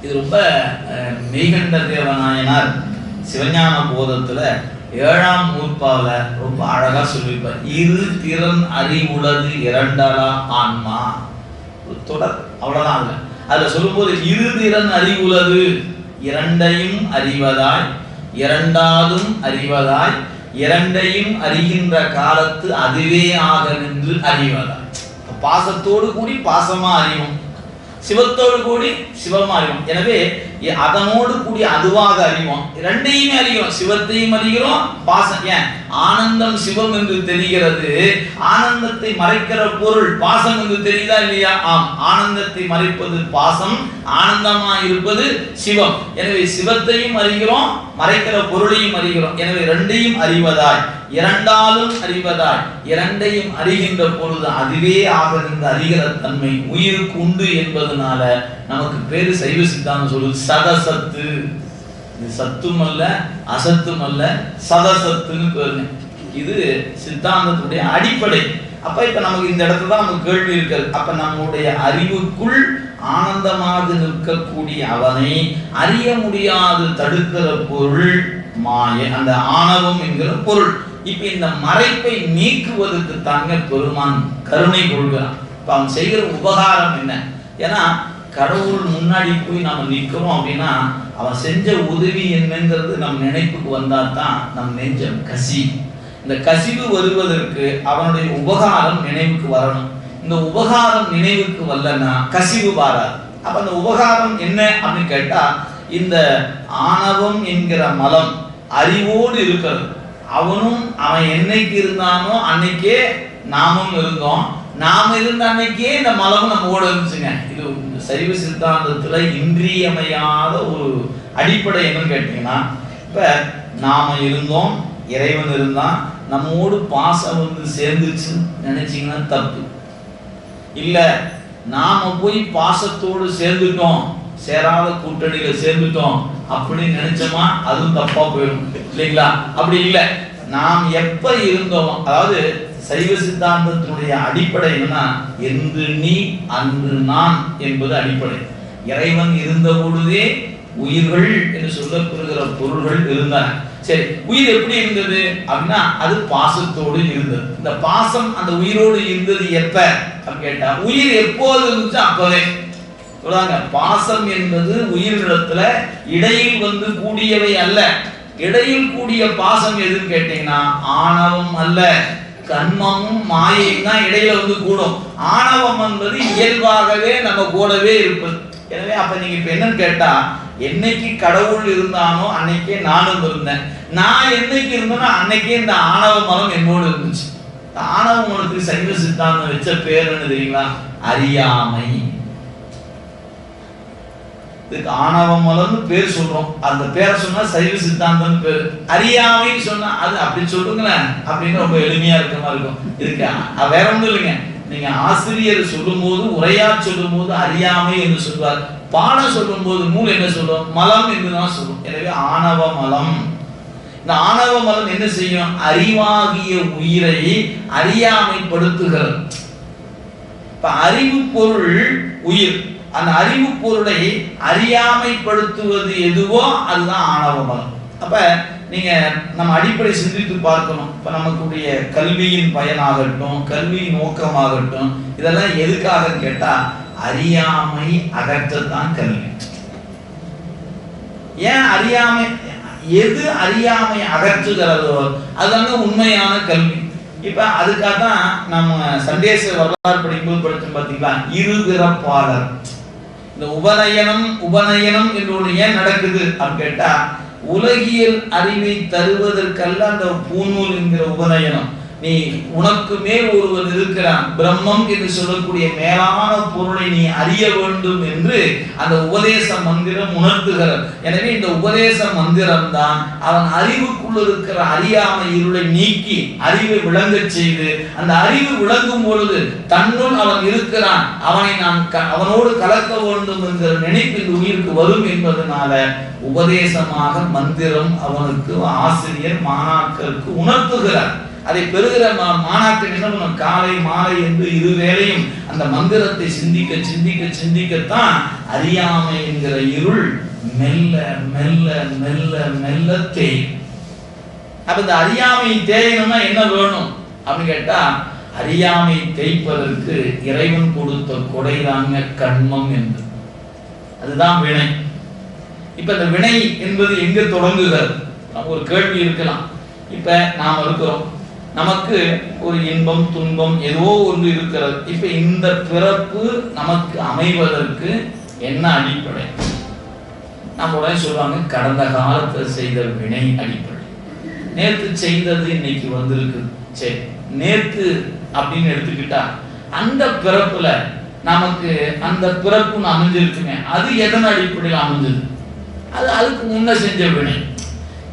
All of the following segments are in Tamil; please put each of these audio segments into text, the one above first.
இது ரொம்ப மெய்கண்ட தேவநாயனார் சிவஞான போதத்துல 7ஆம் நூற்பாவில் ரொம்ப அழகா சொல்லியிருப்பார். இரு திறன் அறிவுள்ளது இரண்டலா ஆன்மா. ஒரு தொடர், அவ்வளவுதான். அதுல சொல்லும்போது இரு திறன் அறிவுள்ளது, இரண்டையும் அறிவதாய், இரண்டாலும் அறிவதாய், இரண்டையும் அறிகின்ற காலத்து அதுவே ஆக நின்று அறிவதாய். பாசத்தோடு கூடி பாசமா அறிவும், சிவத்தோடு கூடி சிவமா அறிவோம். எனவே அதனோடு கூடி அதுவாக அறிவோம். இரண்டையுமே அறிகிறோம், சிவத்தையும் அறிகிறோம், பாசம். ஏன் ஆனந்தம் சிவம் என்று தெரிகிறது, ஆனந்தத்தை மறைக்கிற பொருள் பாசம் என்று தெரியுதா இல்லையா? ஆம், ஆனந்தத்தை மறைப்பது பாசம், ஆனந்தமா இருப்பது சிவம். எனவே சிவத்தையும் அறிகிறோம், மறைக்கிற பொருளையும் அறிகிறோம். எனவே இரண்டையும் அறிவதாய், இரண்டாலும் அறிவதாய், இரண்டையும் அறிகின்ற பொழுது அதுவே ஆக நின்று அறிகிற தன்மை உயிருக்கு உண்டு என்பதனால நமக்கு பேரு சைவ சித்தாந்தம் சொல்லுது சதசத்து. இது சத்தும் அல்ல அசத்தும் அல்ல, சதசத்துன்னு பேரு. இது சித்தாந்தத்துடைய அடிப்படை. அப்ப இப்ப நமக்கு இந்த இடத்துல தான் நமக்கு கேள்வி இருக்கிறது. அப்ப நம்முடைய அறிவுக்குள் ஆனந்தமாக நிற்கக்கூடிய அவனை அறிய முடியாது தடுக்கிற பொருள் மாயை, அந்த ஆணவம் என்கிற பொருள். இப்ப இந்த மறைப்பை நீக்குவதற்கு தாங்க பெருமான் கருணை கொள்கிறான். இப்ப அவன் செய்கிற உபகாரம் என்ன? ஏன்னா கடவுள் முன்னாடி போய் நம்ம நிற்கிறோம் அப்படின்னா அவன் செஞ்ச உதவி என்னங்கிறது நம் நினைப்புக்கு வந்தா தான் நம் நெஞ்சம் கசி. இந்த கசிவு வருவதற்கு அவனுடைய உபகாரம் நினைவுக்கு வரணும். இந்த உபகாரம் நினைவுக்கு வரலன்னா கசிவு வராது. அப்ப அந்த உபகாரம் என்ன அப்படின்னு கேட்டா, இந்த ஆணவம் என்கிற மலம் அறிவோடு இருக்கிறது. அவனும் அவன் என்னைக்கு இருந்தானோ அன்னைக்கே நாமும் இருந்தோம், நாம இருந்த அன்னைக்கே இந்த மலமும் நம்ம கூட இருந்துச்சுங்க. இது சைவ சித்தாந்தத்துல இன்றியமையாத ஒரு அடிப்படை என்னன்னு கேட்டீங்கன்னா, இப்ப நாம இருந்தோம், இறைவன் இருந்தான், நம்மோடு பாசம் வந்து சேர்ந்துச்சு நினைச்சீங்கன்னா தப்பு இல்ல. நாம போய் பாசத்தோடு சேர்ந்துட்டோம், சேராத கூட்டணியில சேர்ந்துட்டோம் அப்படின்னு நினைச்சோமா அதுவும் தப்பா போயிடும் இல்லைங்களா? அப்படி இல்லை. நாம் எப்ப இருந்தோம், அதாவது சைவ சித்தாந்தத்தினுடைய அடிப்படை என்னன்னா, என்று நீ அன்று நான் என்பது அடிப்படை. இறைவன் இருந்த பொழுதே உயிர்கள் என்று சொல்லப்படுகிற பொருள்கள் இருந்தன. சரி, உயிர் எப்படி இருந்தது அப்படின்னா அது பாசத்தோடு இருந்தது. இந்த பாசம் அந்த உயிரோடு இருந்தது எப்ப அப்படின்னு கேட்டா, உயிர் எப்போது இருந்துச்சு அப்பவே சொல்றாங்க. பாசம் என்பது உயிரிடத்துல இடையில் வந்து கூடியவை அல்ல. இடையில் கூடிய பாசம் எதுன்னு கேட்டீங்கன்னா ஆணவம் அல்ல, கண்மமும் மாயையும் தான் இடையில வந்து கூடும். ஆணவம் என்பது இயல்பாகவே நம்ம கூடவே இருப்பது. எனவே அப்ப நீங்க இப்ப என்னன்னு கேட்டா, என்னைக்கு கடவுள் இருந்தானோ அன்னைக்கே நானும் இருந்தேன், நான் என்னைக்கு இருந்தேனோ அன்னைக்கே இந்த ஆணவ மலம் என்னோடு இருந்துச்சு. இந்த ஆணவ மலத்துக்கு சைவ சித்தாந்தம் வச்ச பேர் என்ன தெரியுங்களா? அறியாமை. இதுக்கு ஆணவ மலம்னு பேர் சொல்றோம். அந்த பேரை சொன்னா சைவ சித்தாந்தம் பேரு. அறியாமைன்னு சொன்னா அது அப்படி சொல்லுங்களேன் அப்படின்னு ரொம்ப எளிமையா இருக்க மாதிரி இருக்கும். இதுக்கு வேற ஒன்றும் இல்லைங்க. நீங்க ஆசிரியர் சொல்லும் போது, உரையா சொல்லும் போது அறியாமை என்று சொல்வார். பாடம் சொல்லும் போது நூல் என்ன சொல்லும்? மலம் என்றுதான் சொல்லும். எனவே ஆணவ மலம். இந்த ஆணவ மலம் என்ன செய்யும்? அறிவாகிய உயிரை அறியாமைப்படுத்துகிறது. இப்ப அறிவு பொருள் உயிர். அந்த அறிவு பொருளை அறியாமைப்படுத்துவது எதுவோ அதுதான் ஆணவ மலம். அப்ப நீங்க நம்ம அடிப்படை சிந்தித்து பார்க்கணும். இப்ப நமக்குடைய கல்வியின் பயனாகட்டும், கல்வி நோக்கமாகட்டும், இதெல்லாம் எதுக்காக கேட்டா அறியாமை அகற்றத்தான் கல்வி. ஏன் அறியாமை, எது அறியாமை அகற்றுகிறதோ அதுதாங்க உண்மையான கல்வி. இப்ப அதுக்காக தான் நம்ம சண்டேச வரலாறு படிக்கும்போது படிச்சோம் பாத்தீங்களா, இருபிறப்பாளர். இந்த உபநயனம் என்று ஒன்று ஏன் நடக்குது அப்படின்னு கேட்டா, உலகியல் அறிவை தருவதற்கல்ல அந்த பூநூல் என்கிற உபநயனம். நீ உனக்கு மேல் ஒருவன் இருக்கிறான், பிரம்மம் என்று சொல்லக்கூடிய மேலான பொருளை நீ அறிய வேண்டும் என்று அந்த உபதேச மந்திரம் உணர்த்துகிறது. எனவே இந்த உபதேச மந்திரம் தான் அவன் அறிவுக்குள் இருக்கிற அறியாமை இருளை நீக்கி அறிவை விளங்கச் செய்து, அந்த அறிவு விளங்கும் பொழுது தன்னுள் அவன் இருக்கிறான், அவனை நான் அவனோடு கலக்க வேண்டும் என்கிற நினைப்பு இந்த உயிருக்கு வரும் என்பதனால உபதேசமாக மந்திரம் அவனுக்கு ஆசிரியர் மாணாக்கருக்கு உணர்த்துகிறார். அதை பெறுகிற மாணாக்கர் என்ன பண்ணும், காலை மாலை என்று இருவேளையும் அந்த மந்திரத்தை சிந்திக்க சிந்திக்க சிந்திக்கத்தான் அறியாமை என்கிற இருள் மெல்ல மெல்ல மெல்ல மெல்ல தேயும். அப்ப இந்த அறியாமை தேயணும்னா என்ன வேணும் அப்படின்னு கேட்டா, அறியாமை தேய்ப்பதற்கு இறைவன் கொடுத்த கொடைதாங்க கண்மம் என்று. அதுதான் வினை. இப்ப இந்த வினை என்பது எங்க தொடங்குகிறது? ஒரு கேள்வி இருக்கலாம். இப்ப நாம் இருக்கிறோம், நமக்கு ஒரு இன்பம் துன்பம் ஏதோ ஒன்று இருக்கிறது. இப்ப இந்த பிறப்பு நமக்கு அமைவதற்கு என்ன அடிப்படை? நம்ம உடனே சொல்லுவாங்க, கடந்த காலத்தில் செய்த வினை அடிப்படை. நேற்று செய்தது இன்னைக்கு வந்திருக்கு. சரி, நேற்று அப்படின்னு எடுத்துக்கிட்டா அந்த பிறப்புல நமக்கு அந்த பிறப்புன்னு அமைஞ்சிருக்குங்க, அது எதன் அடிப்படையில் அமைஞ்சது? அது அதுக்கு முன்ன செஞ்ச வினை.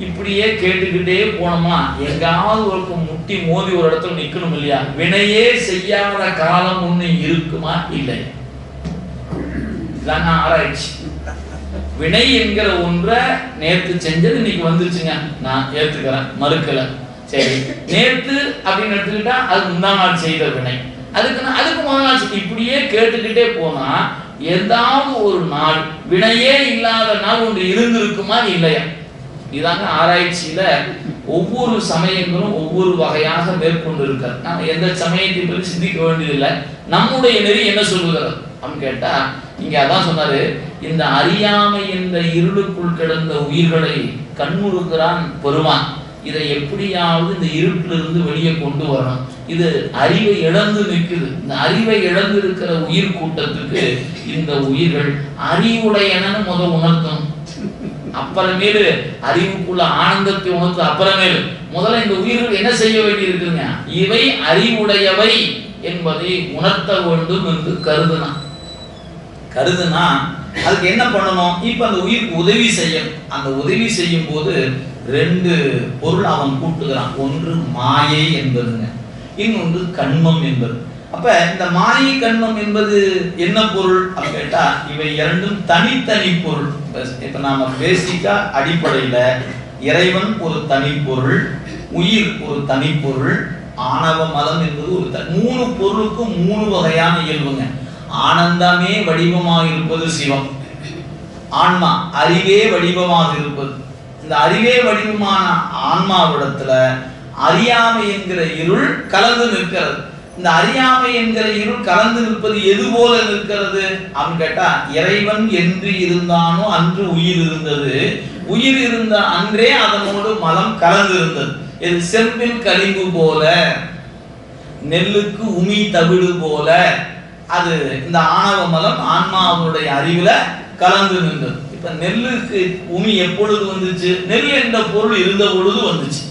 இப்படியே கேட்டுக்கிட்டே போனோமா எங்காவது ஒரு முட்டி மோதி ஒரு இடத்துல நிக்கணும் இல்லையா? வினையே செய்யாத காலம் ஒண்ணு இருக்குமா? இல்லை. இதாங்க ஆராய்ச்சி. வினை என்கிற ஒன்றை நேற்று செஞ்சது இன்னைக்கு வந்துருச்சுங்க, நான் ஏத்துக்கிறேன், மறுக்கல. சரி, நேற்று அப்படின்னு எடுத்துக்கிட்டா அது முந்தா நாள் செய்த வினை, அதுக்கு முதல் நாள். இப்படியே கேட்டுக்கிட்டே போனா ஏதாவது ஒரு நாள் வினையே இல்லாத நாள் ஒன்று இருந்திருக்குமா இல்லையா? இதாங்க ஆராய்ச்சியில ஒவ்வொரு சமயங்களும் ஒவ்வொரு வகையாக மேற்கொண்டு இருக்காரு. நம்ம எந்த சமயத்தை பற்றி சிந்திக்க வேண்டியதில்லை. நம்முடைய நெறி என்ன சொல்லுகிறது அப்படின்னு கேட்டா, இங்க அதான் சொன்னாரு, இந்த அறியாமை என்ற இருளுக்குள் கிடந்த உயிர்களை கண்முறுக்கிறான் பெருமான். இதை எப்படியாவது இந்த இருட்டிலிருந்து வெளியே கொண்டு வரணும். இது அறிவை இழந்து நிற்குது. இந்த அறிவை இழந்து இருக்கிற உயிர் கூட்டத்துக்கு இந்த உயிர்கள் அறிவுடையனன்னு முதல் உணர்த்தணும். அப்புறமேலு அறிவுக்குள்ள ஆனந்தத்தை உணர்த்து அப்புறமேலு முதல்ல இந்த உயிர்கள் என்ன செய்ய வேண்டி இருக்குங்க, இவை அறிவுடையவை என்பதை உணர்த்த வேண்டும் என்று கருதுனா அதுக்கு என்ன பண்ணணும்? இப்ப அந்த உயிருக்கு உதவி செய்யணும். அந்த உதவி செய்யும் போது ரெண்டு பொருள் அவன் கூட்டுகிறான். ஒன்று மாயை என்பதுங்க, இன்னொன்று கண்மம் என்பது. அப்ப இந்த மாயை கண்மம் என்பது என்ன பொருள் அப்படின்னு கேட்டா, இவை இரண்டும் தனித்தனி பொருள். இப்ப நாம பேசிக்கா அடிப்படையில இறைவன் ஒரு தனி பொருள், உயிர் ஒரு தனி பொருள், ஆணவ மதம் என்பது ஒரு மூணு பொருளுக்கும் மூணு வகையான இயல்புங்க. ஆனந்தமே வடிவமாக இருப்பது சிவம், ஆன்மா அறிவே வடிவமாக இருப்பது. இந்த அறிவே வடிவமான ஆன்மாவிடத்துல அறியாமை என்கிற இருள் கலந்து நிற்கிறது. இந்த அறியாமை என்கிற இருள் கலந்து நிற்பது எது போல நிற்கிறது அப்படின்னு கேட்டா, இறைவன் என்று இருந்தானோ அன்று உயிர் இருந்தது, உயிர் இருந்த அன்றே அதனோடு மலம் கலந்து இருந்தது. இது செம்பில் கழிவு போல, நெல்லுக்கு உமி தவிடு போல அது இந்த ஆணவ மலம் ஆன்மாவுடைய அறிவுல கலந்து நின்றது. இப்ப நெல்லுக்கு உமி எப்பொழுது வந்துச்சு? நெல் என்ற பொருள் இருந்த பொழுது வந்துச்சு.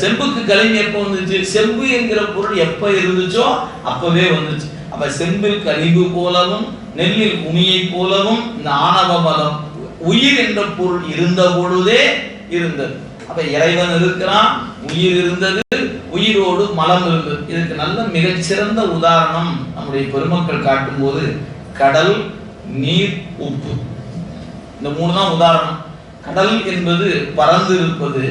செம்புக்கு கலிங்கு எப்போ வந்துச்சு? செம்பு என்கிற பொருள் எப்ப இருந்துச்சோ அப்பவே வந்துச்சு. அப்ப செம்பில் கலிங்கு போலவும் நெல்லில் உமியை போலவும் இந்த ஆணவ மலம் உயிர் என்ற பொருள் இருந்த பொழுதே இருந்தது. அப்ப இறைவன் இருக்கிறான், உயிர் இருந்தது, உயிரோடு மலம் இருந்தது. இதுக்கு நல்ல மிகச்சிறந்த உதாரணம் நம்முடைய பெருமக்கள் காட்டும் போது கடல், நீர், உப்பு, இந்த மூணு தான் உதாரணம். கடல் என்பது பறந்து இருப்பது,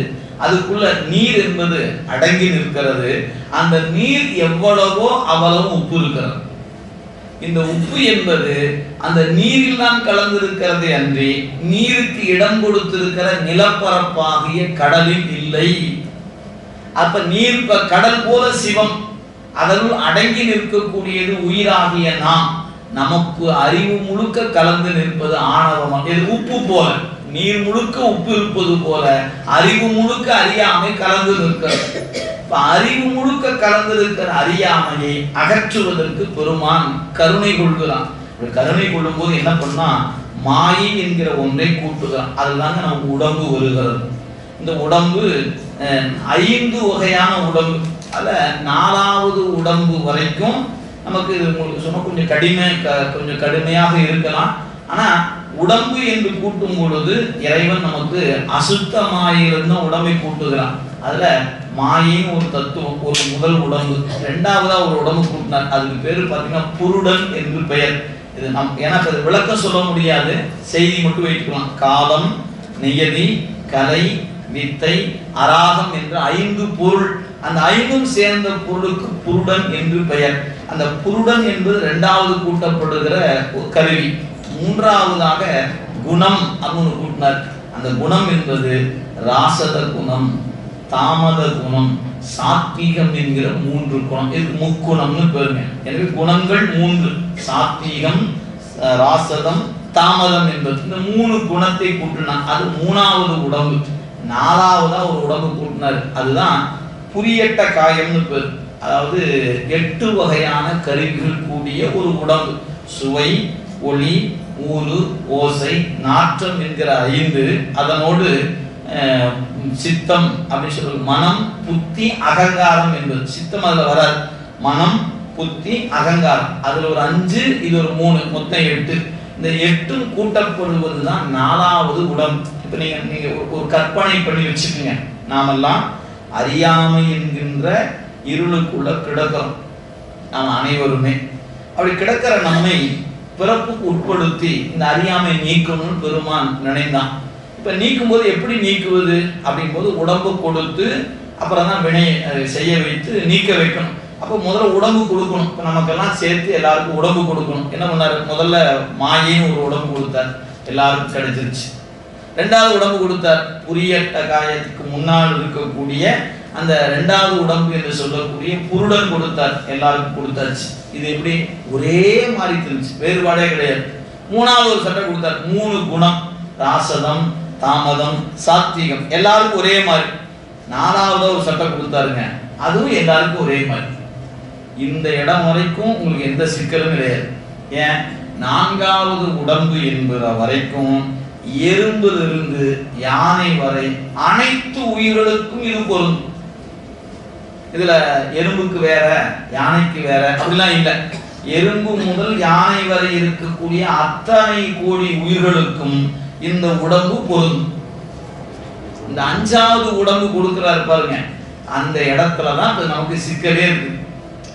அதுக்குள்ள நீர் என்பது அடங்கி நிற்கிறது. அந்த நீர் எவ்வளவோ அவ்வளவு உப்பு இருக்கிறது. இந்த உப்பு என்பது அந்த நீரில் தான் கலந்திருக்கிறது அன்றி நீருக்கு இடம் கொடுத்திருக்கிற நிலப்பரப்பாகிய கடலில் இல்லை. அப்ப நீர் கடல் போல சிவம், அதனுள் அடங்கி நிற்கக்கூடியது உயிராகிய நாம். நமக்கு அறிவு முழுக்க கலந்து நிற்பது ஆணவம். இது உப்பு போல, நீர் முழுக்க உப்பு இருப்பது போல அறிவு முழுக்க அறியாமை கலந்து நிற்கிறது. அறிவு முழுக்க கலந்திருக்கிற அறியாமையை அகற்றுவதற்கு பெருமான் கருணை கொள்கிறான். கருணை கொள்ளும் போது என்ன பண்ணா, மாயை என்கிற ஒன்றை கூட்டுகிறான். அதுதாங்க நமக்கு உடம்பு வருகிறது. இந்த உடம்பு 5 வகையான உடம்பு. அதுல 4வது உடம்பு வரைக்கும் நமக்கு சொன்ன கொஞ்சம் கடுமையாக இருக்கலாம். ஆனா உடம்பு என்று கூட்டும் பொழுது இறைவன் நமக்கு அசுத்தமாயிருந்த உடம்பை கூட்டுகிறான். அதுல மாயின் ஒரு தத்துவம், ஒரு முதல் உடம்பு. 2வதா ஒரு உடம்பு கூட்டினார். அதுக்கு பேரு பாத்தீங்கன்னா புருடன் என்று பெயர். இது எனக்கு அது விளக்கம் சொல்ல முடியாது, செய்தி மட்டும் வைத்துக்கலாம். காலம், நியதி, கலை, வித்தை, அராகம் என்ற 5 பொருள். அந்த ஐந்தும் சேர்ந்த பொருளுக்கு புருடன் என்று பெயர். அந்த புருடன் என்பது இரண்டாவது கூட்டப்படுகிற கருவி. மூன்றாவதாக குணம் அப்படின்னு கூட்டினார். அந்த குணம் என்பது ராசத குணம், தாமத குணம், சாத்வீகம் என்கிற மூன்று குணம். இது முக்குணம்னு பேருங்க. எனவே குணங்கள் மூன்று: சாத்வீகம், ராசதம், தாமதம் என்பது. இந்த மூணு குணத்தை கூட்டினார். அது மூணாவது உடம்பு. நாலாவதா ஒரு உடம்பு கூட்டினார். அதுதான் புரியட்ட காயம்னு பேர். அதாவது 8 வகையான கருவிகள் கூடிய ஒரு உடம்பு. சுவை, ஒளி, ஊறு, ஓசை, நாற்றம் என்கிற 5. அதனோடு சித்தம் அப்படின்னு சொல்றது. மனம், புத்தி, அகங்காரம் என்பது. சித்தம் அதுல வராது. மனம், புத்தி, அகங்காரம் அதுல ஒரு 5, இது ஒரு 3, மொத்தம் 8. இந்த 8 கூட்டப்படுவதுதான் நாலாவது உடம்பு. இப்ப நீங்க ஒரு கற்பனை பண்ணி வச்சுக்கோங்க. நாமெல்லாம் அறியாமை என்கின்ற இருளுக்குள்ள கிடக்கிறோம். நாம் அனைவருமே அப்படி கிடக்கிற நம்மை பிறப்புக்கு உட்படுத்தி இந்த அறியாமை நீக்கணும்னு பெருமான் நினைந்தான். இப்ப நீக்கும் போது எப்படி நீக்குவது அப்படிங்கும்போது உடம்பு கொடுத்து அப்புறம் தான் வினை செய்ய வைத்து நீக்க வைக்கணும். அப்போ முதல்ல உடம்பு கொடுக்கணும். இப்போ நமக்கெல்லாம் சேர்த்து எல்லாருக்கும் உடம்பு கொடுக்கணும். என்ன பண்ணாரு? முதல்ல மாயின்னு ஒரு உடம்பு கொடுத்தார், எல்லாருக்கும் கிடைச்சிருச்சு. 2வது உடம்பு கொடுத்தார், புரியட்ட காயத்துக்கு முன்னால் இருக்கக்கூடிய அந்த 2வது உடம்பு என்று சொல்லக்கூடிய புருடன் கொடுத்தார், எல்லாருக்கும் கொடுத்தாச்சு. இது எப்படி ஒரே மாதிரி இருந்துச்சு, வேறுபாடே கிடையாது. 3வது ஒரு சட்டை கொடுத்தார், 3 குணம்: ராசதம், தாமதம், சாத்வீகம், எல்லாருக்கும் ஒரே மாதிரி. 4வது ஒரு சட்டை கொடுத்தாருங்க, அதுவும் எல்லாருக்கும் ஒரே மாதிரி. இந்த இடம் வரைக்கும் உங்களுக்கு எந்த சிக்கலும் கிடையாது. ஏன்? 4வது உடம்பு என்பது வரைக்கும் எறும்பிலிருந்து யானை வரை அனைத்து உயிர்களுக்கும் இது பொருந்தும். இதுல எறும்புக்கு வேற, யானைக்கு வேற அப்படிலாம் இல்லை. எறும்பு முதல் யானை வரை இருக்கக்கூடிய அத்தனை கோடி உயிர்களுக்கும் இந்த உடம்பு பொருந்தும். இந்த 5வது உடம்பு கொடுக்கிறாரு பாருங்க, அந்த இடத்துலதான் இப்ப நமக்கு சிக்கலே இருக்கு.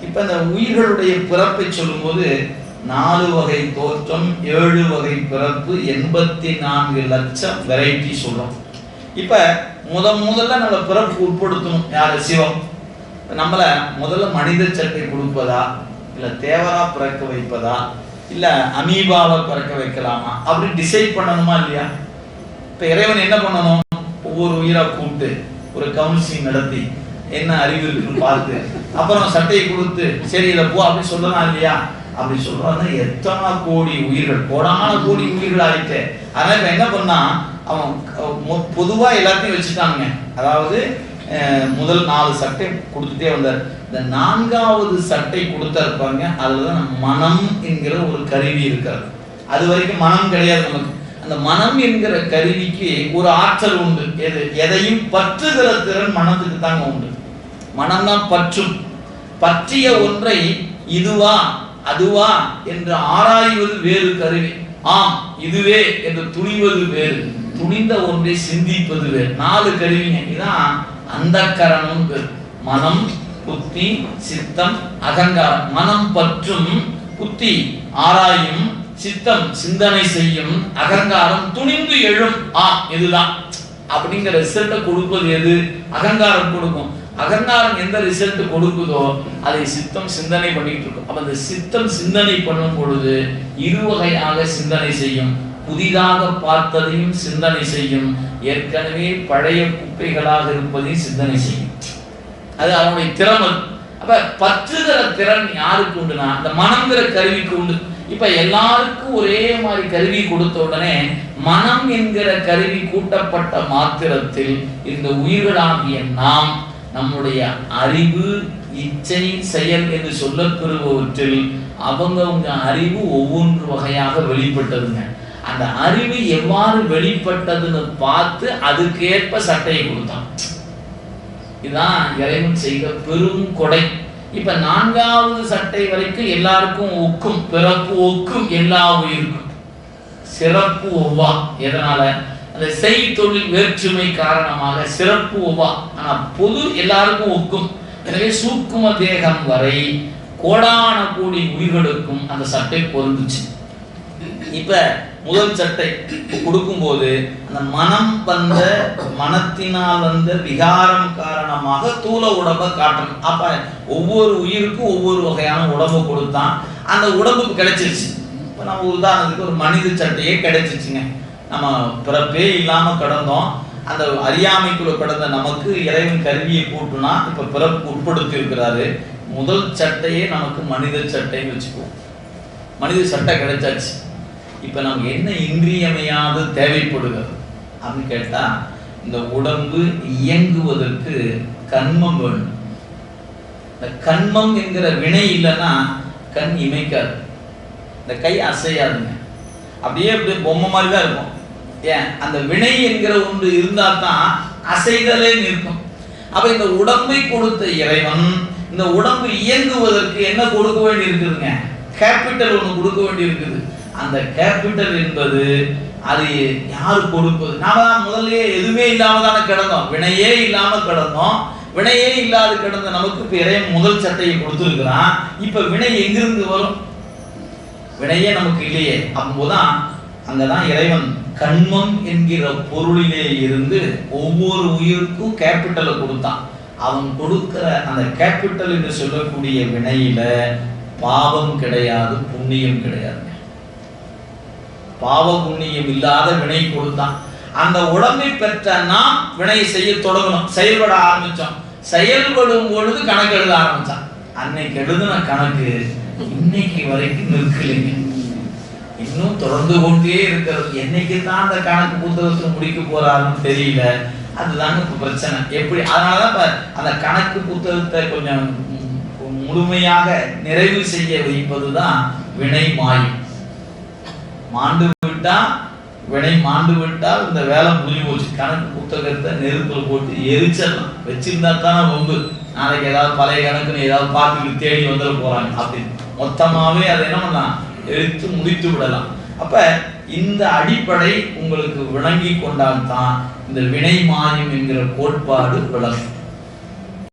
இப்ப இந்த உயிர்களுடைய பிறப்பை சொல்லும் போது 4 வகை தோற்றம், 7 வகை பிறப்பு, 84 லட்சம் வெரைட்டி சொல்றோம். இப்ப முதல்ல நம்ம பிறப்பு உட்படுத்தணும். யாரு? சிவம். நம்மள முதல்ல மனித சட்டை கொடுப்பதா, இல்ல தேவரா பிறக்க வைப்பதா, இல்ல அமீபாவை பிறக்க வைக்கலாமா அப்படி டிசைட் பண்ணணுமா இல்லையா? இப்ப இறைவன் என்ன பண்ணணும்? ஒவ்வொரு உயிரா கூப்பிட்டு ஒரு கவுன்சிலிங் நடத்தி என்ன அறிவு இருக்குன்னு பார்த்து அப்புறம் சட்டையை கொடுத்து சரி இதை போ அப்படின்னு சொல்லலாம் இல்லையா? அப்படி சொல்றாங்க. எத்தனை கோடி உயிர்கள், கோடான கோடி உயிர்கள் ஆயிட்டு. அதனால இப்ப என்ன பண்ணா, அவன் பொதுவா எல்லாத்தையும் வச்சுட்டாங்க. அதாவது முதல் 4 சட்டை கொடுத்துட்டே வந்தார். இந்த 4வது சட்டை கொடுத்தா இருப்பாங்க, அதுலதான் மனம் என்கிற ஒரு கருவி இருக்காது. அது வரைக்கும் மனம் கிடையாது நமக்கு. அந்த மனம் என்கிற கருவிக்கு ஒரு ஆற்றல் உண்டு. எதையும் பற்றுகிற திறன் மனத்துக்கு தாங்க உண்டு. மனம்தான் பற்றும். பற்றிய ஒன்றை இதுவா அதுவா என்று ஆராய்வது வேறு கருவி. ஆம் இதுவே என்று துணிவது வேறு, துணிந்த ஒன்றை சிந்திப்பது வேறு. 4 கருவிங்க. இதான் அந்த கரணம் பேர். மனம், புத்தி, சித்தம், அகங்காரம். மனம் பற்றும், புத்தி ஆராயும், சித்தம் சிந்தனை செய்யும், அகங்காரம் துணிந்து எழும். இதுதான் அப்படிங்கிற ரிசல்ட்டை கொடுப்பது எது? அகங்காரம் கொடுக்கும். அகங்காரம் எந்த ரிசல்ட் கொடுக்குதோ அதை சித்தம் சிந்தனை பண்ணிட்டு இருக்கும். அப்ப அந்த சித்தம் சிந்தனை பண்ணும் பொழுது 2 வகையாக சிந்தனை செய்யும். புதிதாக பார்த்ததையும் சிந்தனை செய்யும், ஏற்கனவே பழைய குப்பைகளாக இருப்பதையும் சிந்தனை செய்யும். அது அவனுடைய திறமை. அப்ப பற்றுகிற திறன் யாருக்கு உண்டுனா அந்த மனம்ங்கிற கருவிக்கு உண்டு. இப்ப எல்லாருக்கும் ஒரே மாதிரி கருவி கொடுத்த உடனே மனம் என்கிற கருவி கூட்டப்பட்ட மாத்திரத்தில் இந்த உயிர்களாகிய நாம் நம்முடைய அறிவு, இச்சை, செயல் என்று சொல்லப்பெறுபவற்றில் அவங்க அறிவு ஒவ்வொன்று வகையாக வெளிப்பட்டதுங்க. அந்த அறிவு எவ்வாறு வெளிப்பட்டதுன்னு பார்த்து அதுக்கேற்ப சட்டையை கொடுத்தான். இதுதான் இறைவன் செய்த பெரும் கொடை. இப்ப 4வது சட்டை வரைக்கும் எல்லாருக்கும் ஒக்கும், பிறப்பு ஒக்கும், எல்லா உயிருக்கும். சிறப்பு ஒவ்வா. எதனால? அந்த செய் தொழில் வேற்றுமை காரணமாக சிறப்பு ஒவ்வா. ஆனா பொது எல்லாருக்கும் ஒக்கும். எனவே சூக்கும தேகம் வரை கோடான கோடி உயிர்களுக்கும் அந்த சட்டை பொருந்துச்சு. இப்ப முதல் சட்டை கொடுக்கும்போது அந்த மனத்தினால் வந்த விகாரம் காரணமாக தூள உடம்பை காட்டணும். அப்ப ஒவ்வொரு உயிருக்கும் ஒவ்வொரு வகையான உடம்பு கொடுத்தான். அந்த உடம்புக்கு கிடைச்சிருச்சு. இப்போ நம்ம உதாரணத்துக்கு ஒரு மனித சட்டையே கிடைச்சிச்சுங்க. நம்ம பிறப்பே இல்லாம கிடந்தோம். அந்த அறியாமைக்குள்ள கிடந்த நமக்கு இறைவன் கருவியை கூட்டுனா இப்ப பிறப்பு உட்படுத்தி இருக்கிறாரு. முதல் சட்டையே நமக்கு மனித சட்டைன்னு வச்சுக்குவோம். மனித சட்டை கிடைச்சாச்சு. இப்ப நமக்கு என்ன இன்றியமையாது தேவைப்படுகிறது அப்படின்னு கேட்டா, இந்த உடம்பு இயங்குவதற்கு கண்மம் வேணும். இந்த கண்மம் என்கிற வினை இல்லைன்னா கண் இமைக்காது, இந்த கை அசையாதுங்க, அப்படியே அப்படியே பொம்மை மாதிரி தான் இருக்கும். ஏன்? அந்த வினை என்கிற ஒன்று இருந்தா தான் அசைதலே நிற்கும். அப்ப இந்த உடம்பை கொடுத்த இறைவன் இந்த உடம்பு இயங்குவதற்கு என்ன கொடுக்க வேண்டி இருக்குதுங்க? கேபிட்டல் ஒன்று கொடுக்க வேண்டி இருக்குது. அந்த கேபிட்டல் என்பது அது யாரு கொடுப்பது? நாம முதல்ல எதுவுமே இல்லாம தானே கிடந்தோம், வினையே இல்லாம கிடந்தோம். வினையே இல்லாத கிடந்த நமக்கு இப்ப இறைவன் முதல் சட்டையை கொடுத்துருக்கிறான். இப்ப வினை எங்கிருந்து வரும்? வினையே நமக்கு இல்லையே. அப்போதான் அங்கதான் இறைவன் கண்மம் என்கிற பொருளிலே இருந்து ஒவ்வொரு உயிருக்கும் கேபிட்டலை கொடுத்தான். அவன் கொடுக்கிற அந்த கேபிட்டல் என்று சொல்லக்கூடிய வினையில பாவம் கிடையாது, புண்ணியம் கிடையாது. பாவ புண்ணியம் இல்லாத வினை கொடுத்தான். அந்த உடம்பை பெற்ற நாம் வினை செய்ய தொடங்கணும், செயல்பட ஆரம்பிச்சோம். செயல்படும் பொழுது கணக்கு எழுத ஆரம்பிச்சான். அன்னைக்கு எழுதின கணக்கு இன்னைக்கு வரைக்கும் நிற்கலைங்க, இன்னும் தொடர்ந்து கொண்டே இருக்கிறது. என்னைக்கு தான் அந்த கணக்கு புத்தகத்தை முடிக்க போறாருன்னு தெரியல. அதுதாங்க இப்ப பிரச்சனை. எப்படி? அதனாலதான் அந்த கணக்கு புத்தகத்தை கொஞ்சம் முழுமையாக நிறைவு செய்ய வைப்பதுதான் வினை மாயும். மாண்டு விட்டா வினை மாண்டு விட்டால் இந்த வேலை முடிஞ்சு போச்சு. கணக்கு புத்தகத்தை நெருப்புல போட்டு எரிச்சிடலாம். வச்சிருந்தா தானே ரொம்ப நாளைக்கு ஏதாவது பழைய கணக்குன்னு ஏதாவது பார்த்துக்கிட்டு தேடி வந்துட போறாங்க அப்படின்னு மொத்தமாவே அதை என்ன பண்ணலாம், எடுத்து முடித்து விடலாம். அப்ப இந்த அடிப்படை உங்களுக்கு விளங்கி கொண்டால்தான் இந்த வினை மாயும் என்கிற கோட்பாடு விளங்கும்.